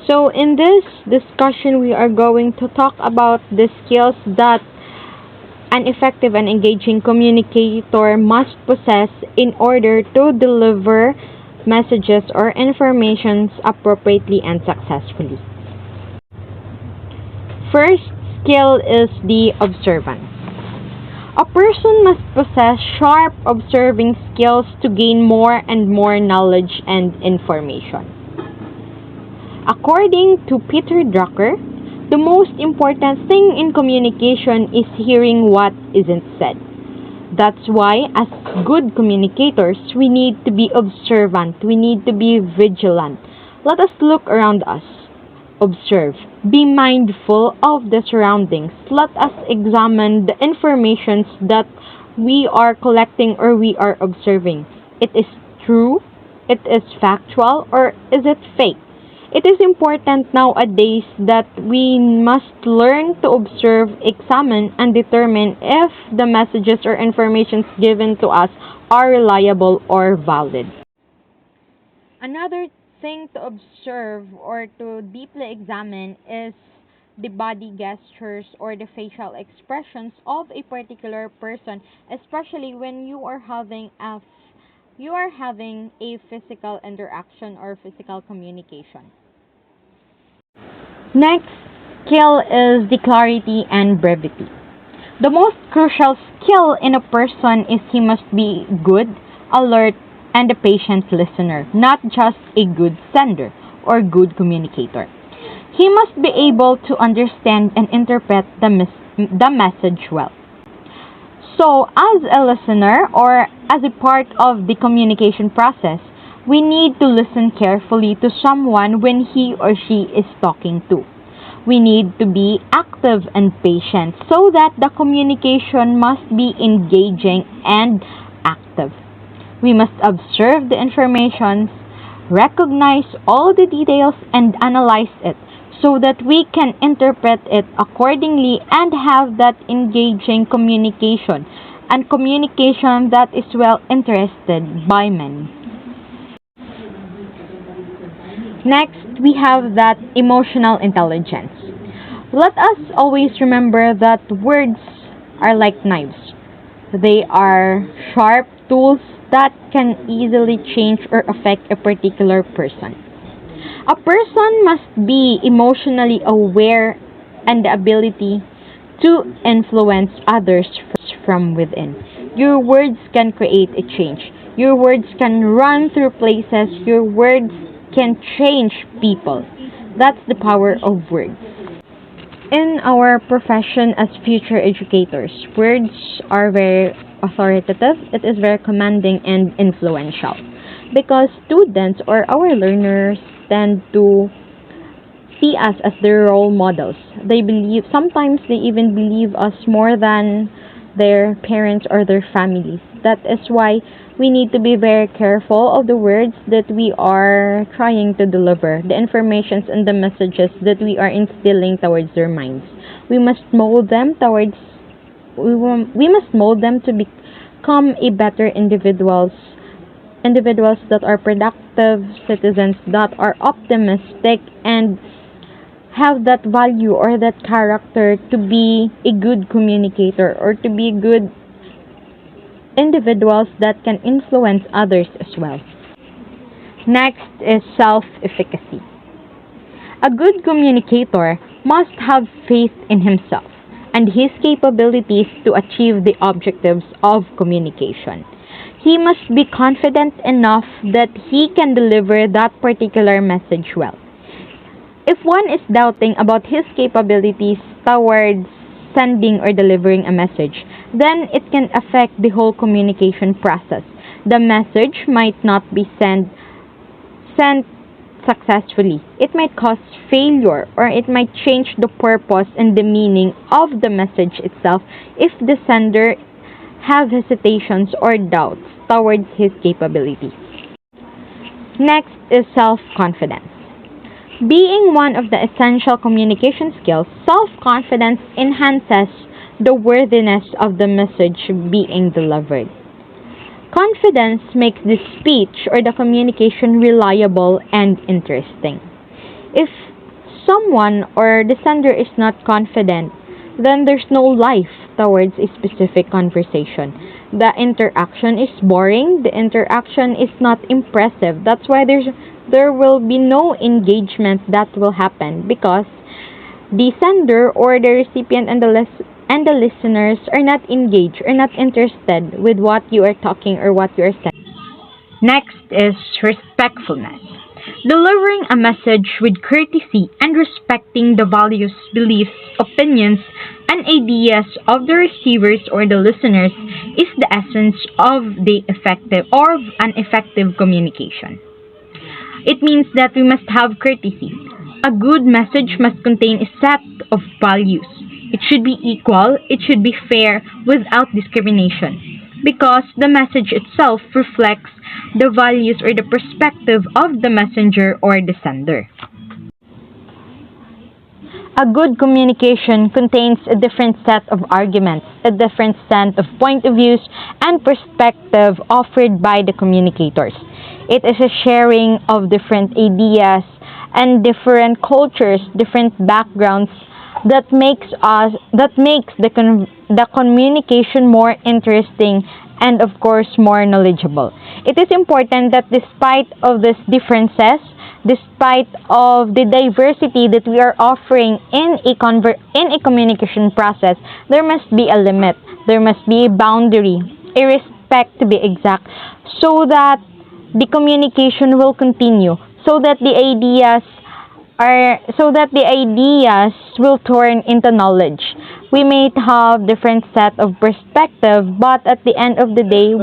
So, in this discussion, we are going to talk about the skills that an effective and engaging communicator must possess in order to deliver messages or informations appropriately and successfully. First skill is the observance. A person must possess sharp observing skills to gain more and more knowledge and information. According to Peter Drucker, the most important thing in communication is hearing what isn't said. That's why, as good communicators, we need to be observant, we need to be vigilant. Let us look around us. Observe. Be mindful of the surroundings. Let us examine the information that we are collecting or we are observing. It is true? It is factual? Or is it fake? It is important nowadays that we must learn to observe, examine, and determine if the messages or information given to us are reliable or valid. Another thing to observe or to deeply examine is the body gestures or the facial expressions of a particular person, especially when you are having a physical interaction or physical communication. Next skill is the clarity and brevity. The most crucial skill in a person is he must be good, alert, and a patient listener, not just a good sender or good communicator. He must be able to understand and interpret the message well. So, as a listener or as a part of the communication process, we need to listen carefully to someone when he or she is talking to. We need to be active and patient so that the communication must be engaging and active. We must observe the information, recognize all the details, and analyze it so that we can interpret it accordingly and have that engaging communication and communication that is well interested by many. Next, we have that emotional intelligence. Let us always remember that words are like knives. They are sharp tools that can easily change or affect a particular person. A person must be emotionally aware and the ability to influence others from within. Your words can create a change. Your words can run through places. Your words can change people. That's the power of words. In our profession as future educators, words are very authoritative, it is very commanding and influential because students or our learners tend to see us as their role models. Sometimes they even believe us more than their parents or their families. That is why we need to be very careful of the words that we are trying to deliver, the informations and the messages that we are instilling towards their minds. We must mold them to become a better individuals that are productive citizens, that are optimistic and have that value or that character to be a good communicator or to be good individuals that can influence others as well. Next is self-efficacy. A good communicator must have faith in himself and his capabilities to achieve the objectives of communication. He must be confident enough that he can deliver that particular message well. If one is doubting about his capabilities towards sending or delivering a message, then it can affect the whole communication process. The message might not be sent successfully. It might cause failure or it might change the purpose and the meaning of the message itself if the sender have hesitations or doubts towards his capabilities. Next is self-confidence. Being one of the essential communication skills, self-confidence enhances the worthiness of the message being delivered. Confidence makes the speech or the communication reliable and interesting. If someone or the sender is not confident, then there's no life towards a specific conversation. The interaction is boring, the interaction is not impressive. That's why there will be no engagement that will happen, because the sender or the recipient and the listeners are not engaged or not interested with what you are talking or what you are saying. Next is respectfulness. Delivering a message with courtesy and respecting the values, beliefs, opinions, and ideas of the receivers or the listeners is the essence of an effective communication. It means that we must have courtesy. A good message must contain a set of values. It should be equal, it should be fair without discrimination, because the message itself reflects the values or the perspective of the messenger or the sender. A good communication contains a different set of arguments, a different set of point of views and perspective offered by the communicators. It is a sharing of different ideas and different cultures, different backgrounds that makes the communication more interesting and of course more knowledgeable. It is important that despite of these differences, despite of the diversity that we are offering in a communication process, there must be a limit, there must be a boundary, a respect to be exact, so that the communication will continue, so that the ideas will turn into knowledge. We may have different set of perspective, but at the end of the day,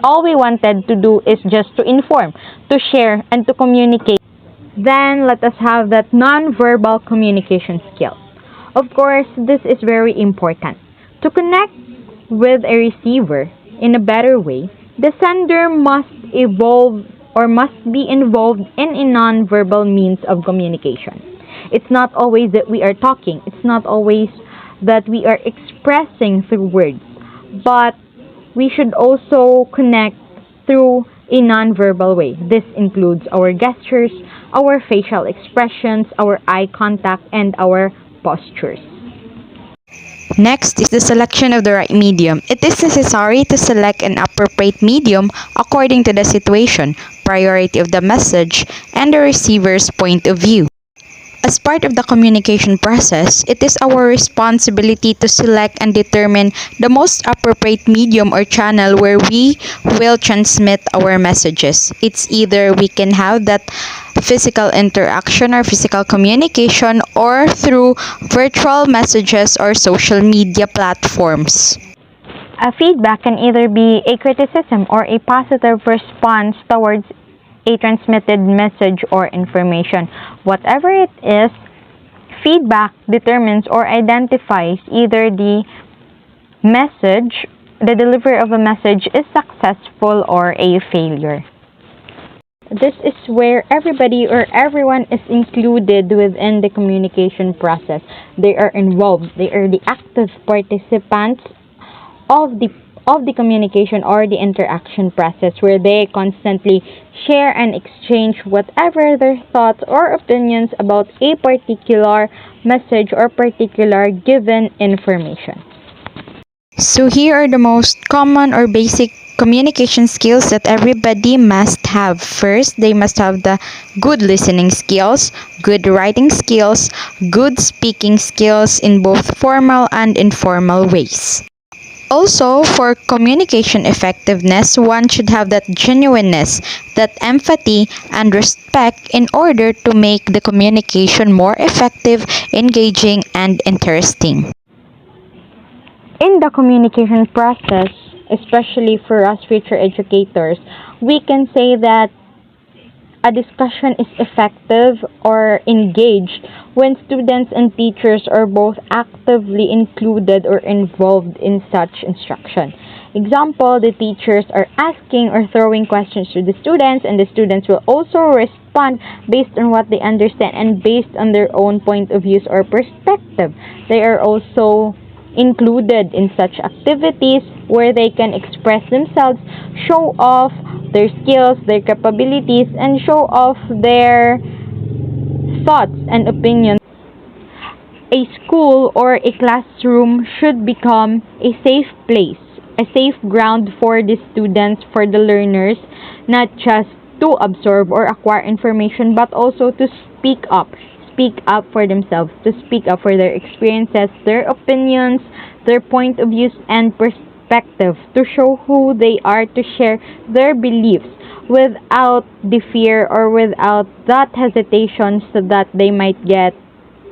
all we wanted to do is just to inform, to share, and to communicate. Then let us have that non-verbal communication skill. Of course, this is very important. To connect with a receiver in a better way, the sender must evolve or must be involved in a non-verbal means of communication. It's not always that we are talking, it's not always that we are expressing through words, but we should also connect through a non-verbal way. This includes our gestures, our facial expressions, our eye contact, and our postures. Next is the selection of the right medium. It is necessary to select an appropriate medium according to the situation, priority of the message, and the receiver's point of view. As part of the communication process, it is our responsibility to select and determine the most appropriate medium or channel where we will transmit our messages. It's either we can have that physical interaction or physical communication, or through virtual messages or social media platforms. A feedback can either be a criticism or a positive response towards a transmitted message or information. Whatever it is, feedback determines or identifies either the delivery of a message is successful or a failure. This is where everybody or everyone is included within the communication process. They are involved. They are the active participants of the communication or the interaction process, where they constantly share and exchange whatever their thoughts or opinions about a particular message or particular given information. So here are the most common or basic communication skills that everybody must have. First, they must have the good listening skills, good writing skills, good speaking skills in both formal and informal ways. Also, for communication effectiveness, one should have that genuineness, that empathy, and respect in order to make the communication more effective, engaging, and interesting. In the communication process, especially for us future educators, we can say that a discussion is effective or engaged when students and teachers are both actively included or involved in such instruction. Example, the teachers are asking or throwing questions to the students, and the students will also respond based on what they understand and based on their own point of views or perspective. They are also included in such activities where they can express themselves, show off their skills, their capabilities, and show off their thoughts and opinions. A school or a classroom should become a safe place, a safe ground for the students, for the learners, not just to absorb or acquire information, but also to speak up for themselves, to speak up for their experiences, their opinions, their point of views and perspective, to show who they are, to share their beliefs without the fear or without that hesitation so that they might get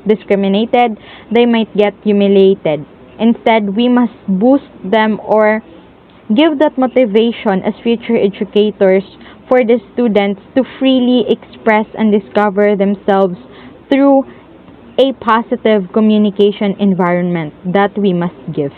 discriminated, they might get humiliated. Instead, we must boost them or give that motivation as future educators for the students to freely express and discover themselves through a positive communication environment that we must give.